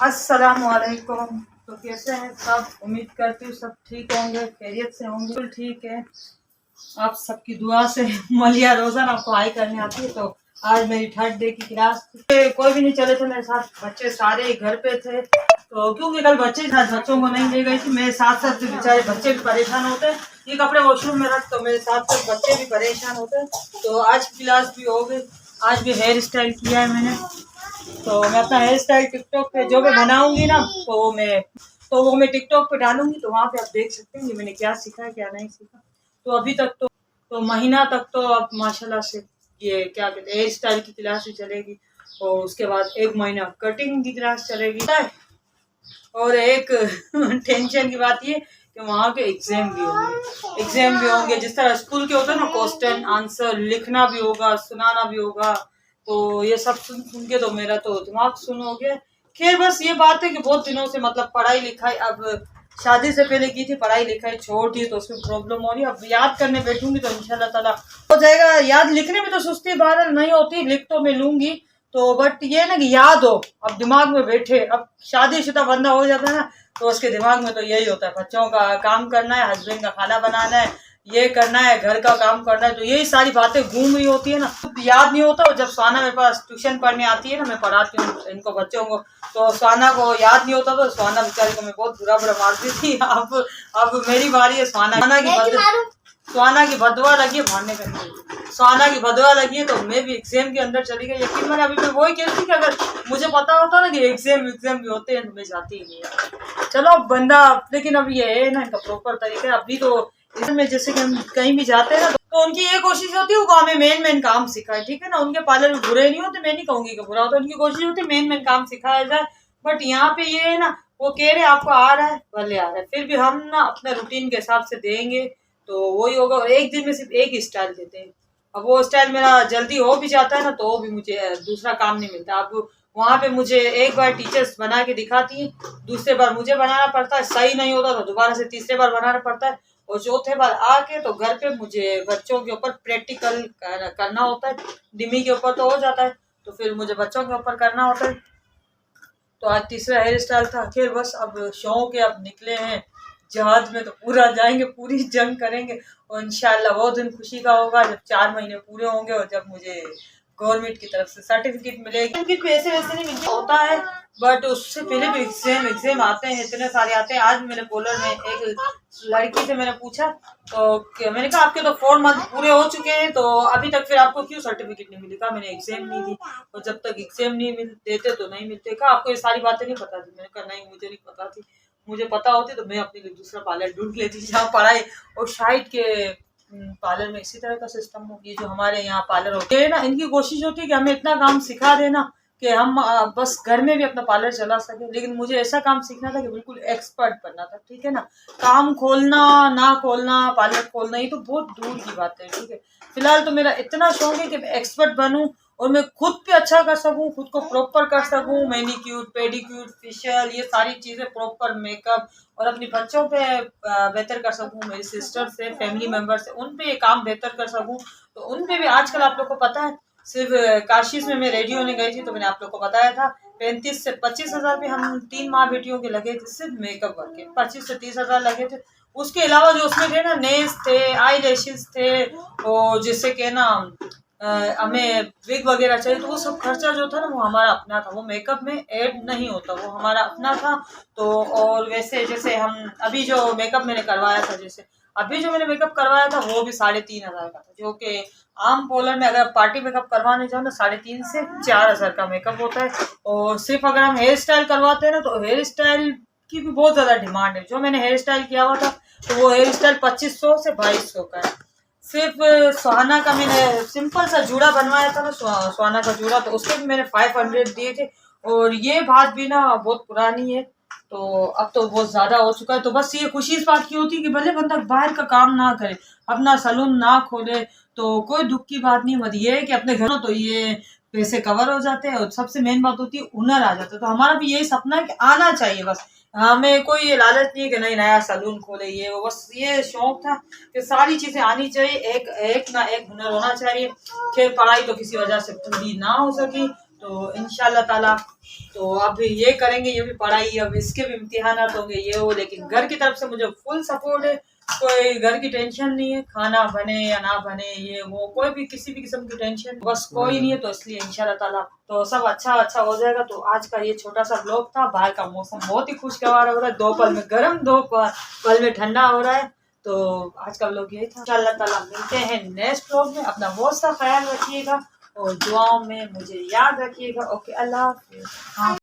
अस्सलामुअलैकुम। तो कैसे हैं सब? उम्मीद करती हूँ सब ठीक होंगे, खैरियत से होंगे। बिल्कुल ठीक है, आप सबकी दुआ से। मलिया रोज़ाना पढ़ाई करने आती है। तो आज मेरी थर्ड डे की क्लास थी। कोई भी नहीं चले थे मेरे साथ, बच्चे सारे ही घर पे थे। तो क्योंकि कल बच्चे साथ बच्चों को नहीं ले गई थी, मेरे साथ साथ बेचारे बच्चे भी परेशान होते हैं। ये कपड़े वॉशरूम में रख, तो मेरे साथ साथ बच्चे भी परेशान होते हैं। तो आज क्लास भी हो गई। आज भी हेयर स्टाइल किया है मैंने। तो मैं अपना हेयर स्टाइल टिकटॉक पे जो मैं बनाऊंगी ना, वो मैं टिकटॉक पे डालूंगी। तो वहाँ पे आप देख सकते हैं कि मैंने क्या सीखा है क्या नहीं सीखा। तो अभी तक तो महीना तक तो अब माशाल्लाह से ये क्या कहते हैं हेयर स्टाइल की क्लास भी चलेगी। और उसके बाद एक महीना कटिंग की क्लास चलेगी। और एक टेंशन की बात ये कि वहाँ के एग्जाम भी होंगे जिस तरह स्कूल के होते हैं ना, क्वेश्चन आंसर लिखना भी होगा, सुनाना भी होगा। तो ये सब सुन सुन के तो मेरा तो दिमाग सुन हो गया। खैर बस ये बात है कि बहुत दिनों से मतलब पढ़ाई लिखाई, अब शादी से पहले की थी पढ़ाई लिखाई छोड़ दी, तो उसमें प्रॉब्लम हो रही है। अब याद करने बैठूंगी तो इंशाल्लाह ताला हो जाएगा। याद लिखने में तो सुस्ती बहरहाल नहीं होती, लिख तो मैं लूंगी। तो बट ये ना कि याद हो, अब दिमाग में बैठे। अब शादीशुदा बंदा हो जाता है ना, तो उसके दिमाग में तो यही होता है, बच्चों का काम करना है, हस्बैंड का खाना बनाना है, ये करना है, घर का काम करना है। तो यही सारी बातें घूम रही होती है ना, याद नहीं होता। और जब स्वाना मेरे पास ट्यूशन पढ़ने आती है ना, मैं पढ़ाती हूँ इनको बच्चों को, तो स्वाना को याद नहीं होता। तो स्वाना बेचारी को मैं बहुत बुरा बुरा मारती थी। अब मेरी बारी है। स्वाना की बदवा लगी है मारने करने, स्वाना की बदवा लगी है। तो मैं भी एग्जाम के अंदर चली गई। यकीन मैंने अभी मैं वही कहती कि अगर मुझे पता होता ना कि एग्जाम भी होते हैं तो मैं जाती ही नहीं। चलो अब बंदा, लेकिन अब ये है ना इनका प्रॉपर तरीका। अभी तो इसमें जैसे कि हम कहीं भी जाते हैं ना, तो उनकी ये कोशिश होती है वो हमें मेन काम सिखाए। ठीक है ना, उनके पार्लर में बुरे नहीं होते, मैं नहीं कहूंगी कि बुरा होता, उनकी कोशिश होती है मेन काम सिखाया जाए। बट यहाँ पे ये है ना, वो कह रहे आपको आ रहा है, भले आ रहा है, फिर भी हम ना अपने रूटीन के हिसाब से देंगे तो वही होगा। और एक दिन में सिर्फ एक ही स्टाइल देते हैं। अब वो स्टाइल मेरा जल्दी हो भी जाता है ना, तो भी मुझे दूसरा काम नहीं मिलता। अब वहाँ पे मुझे एक बार टीचर्स बना के दिखाती है, दूसरे बार मुझे बनाना पड़ता है, सही नहीं होता तो दोबारा से तीसरे बार बनाना पड़ता है, और चौथे बार आके तो घर पे मुझे बच्चों के ऊपर प्रैक्टिकल करना होता है। डिमी के ऊपर तो हो जाता है, तो फिर मुझे बच्चों के ऊपर करना होता है। तो आज तीसरा हेयर स्टाइल था। खैर बस अब शौक है, अब निकले हैं जहाज में तो पूरा जाएंगे, पूरी जंग करेंगे। और इंशाल्लाह वो दिन खुशी का होगा जब 4 महीने पूरे होंगे और जब मुझे गवर्नमेंट की तरफ से सर्टिफिकेट मिलेगी। सर्टिफिकेट वैसे वैसे नहीं मिलता होता है, बट उससे पहले भी एग्जाम आते हैं, इतने सारे आते हैं। आज मेरे कॉलर में एक लड़की से मैंने पूछा, तो मैंने कहा आपके तो 4 मंथ पूरे हो चुके हैं, तो अभी तक फिर आपको क्यों सर्टिफिकेट नहीं मिली? कहा मैंने एग्जाम नहीं दी, और जब तक एग्जाम नहीं देते तो नहीं मिलते। कहा आपको ये सारी बातें नहीं पता थी? मैंने कहा नहीं, मुझे नहीं पता थी। मुझे पता होती तो मैं अपने लिए दूसरा पार्लर ढूंढ लेती जहाँ पढ़ाई। और शायद के पार्लर में इसी तरह का सिस्टम हो, ये जो हमारे यहाँ पार्लर होते हैं ना, इनकी कोशिश होती है कि हमें इतना काम सिखा देना कि हम बस घर में भी अपना पार्लर चला सके। लेकिन मुझे ऐसा काम सीखना था कि बिल्कुल एक्सपर्ट बनना था। ठीक है ना, काम खोलना ना खोलना, पार्लर खोलना, ये तो बहुत दूर की बात है। ठीक है, फिलहाल तो मेरा इतना शौक है कि मैं एक्सपर्ट बनूं और मैं खुद पे अच्छा कर सकूं, खुद को प्रॉपर कर सकूं। मैनीक्योर, पेडिक्योर, फेशियल, ये सारी चीज़ें प्रॉपर, मेकअप, और अपने बच्चों पे बेहतर कर सकूं, मेरी सिस्टर से, फैमिली मेम्बर से, उन पे ये काम बेहतर कर सकूं। तो उन पे भी आजकल आप लोग को पता है, सिर्फ काशीज में मैं रेडी होने गई थी तो मैंने आप लोग को बताया था 35 से 25 हज़ार भी हम 3 माँ बेटियों के लगे थे सिर्फ मेकअप वर्क के। 25 से 30 हज़ार लगे थे। उसके अलावा जो उसमें थे ना, नेल्स थे, आई लैशेस थे, और जिससे कि ना हमें विग वगैरह चाहिए, तो वो सब खर्चा जो था ना वो हमारा अपना था, वो मेकअप में ऐड नहीं होता, वो हमारा अपना था। तो और वैसे जैसे हम अभी जो मेकअप मैंने करवाया था, जैसे अभी जो मैंने मेकअप करवाया था वो भी 3,500 का था, जो कि आम पार्लर में अगर पार्टी मेकअप करवाने जाओ ना 3,500 से 4,000 का मेकअप होता है। और सिर्फ अगर हम हेयर स्टाइल करवाते हैं ना, तो हेयर स्टाइल की भी बहुत ज़्यादा डिमांड है। जो मैंने हेयर स्टाइल किया हुआ था तो वो हेयर स्टाइल 2500 से 2200 का है। सिर्फ सुहाना का मैंने सिंपल सा जूड़ा बनवाया था ना, सुहाना का जूड़ा, तो उसके भी मैंने 500 दिए थे। और ये बात भी ना बहुत पुरानी है, तो अब तो बहुत ज़्यादा हो चुका है। तो बस ये खुशी इस बात की होती है कि भले बंदा बाहर का काम ना करे, अपना सलून ना खोले, तो कोई दुख की बात नहीं। मत ये है कि अपने घर तो ये पैसे कवर हो जाते हैं, और सबसे मेन बात होती है हुनर आ जाता है। तो हमारा भी यही सपना है कि आना चाहिए बस। हमें कोई ये लालच नहीं है कि नहीं नया सलून खोले, ये वो, बस ये शौक था कि सारी चीज़ें आनी चाहिए, एक एक ना एक हुनर होना चाहिए। खैर पढ़ाई तो किसी वजह से पूरी ना हो सकी, तो इंशाल्लाह ताला तो अब ये करेंगे, ये भी पढ़ाई, अब इसके भी इम्तिहानात होंगे ये वो, लेकिन घर की तरफ से मुझे फुल सपोर्ट है, कोई घर की टेंशन नहीं है, खाना बने या ना बने ये वो कोई भी किसी भी किस्म की टेंशन बस कोई नहीं है। तो इसलिए इंशाल्लाह ताला तो सब अच्छा हो जाएगा। तो आज का ये छोटा सा ब्लॉग था। बाहर का मौसम बहुत ही खुशगवार हो रहा है, दो पल में गर्म, दो पल में ठंडा हो रहा है। तो आज का ब्लॉग यही था। इंशाल्लाह ताला मिलते हैं नेक्स्ट ब्लॉग में। अपना बहुत सा ख्याल रखिएगा और दुआओं में मुझे याद रखिएगा। ओके, अल्लाह हाफिज़।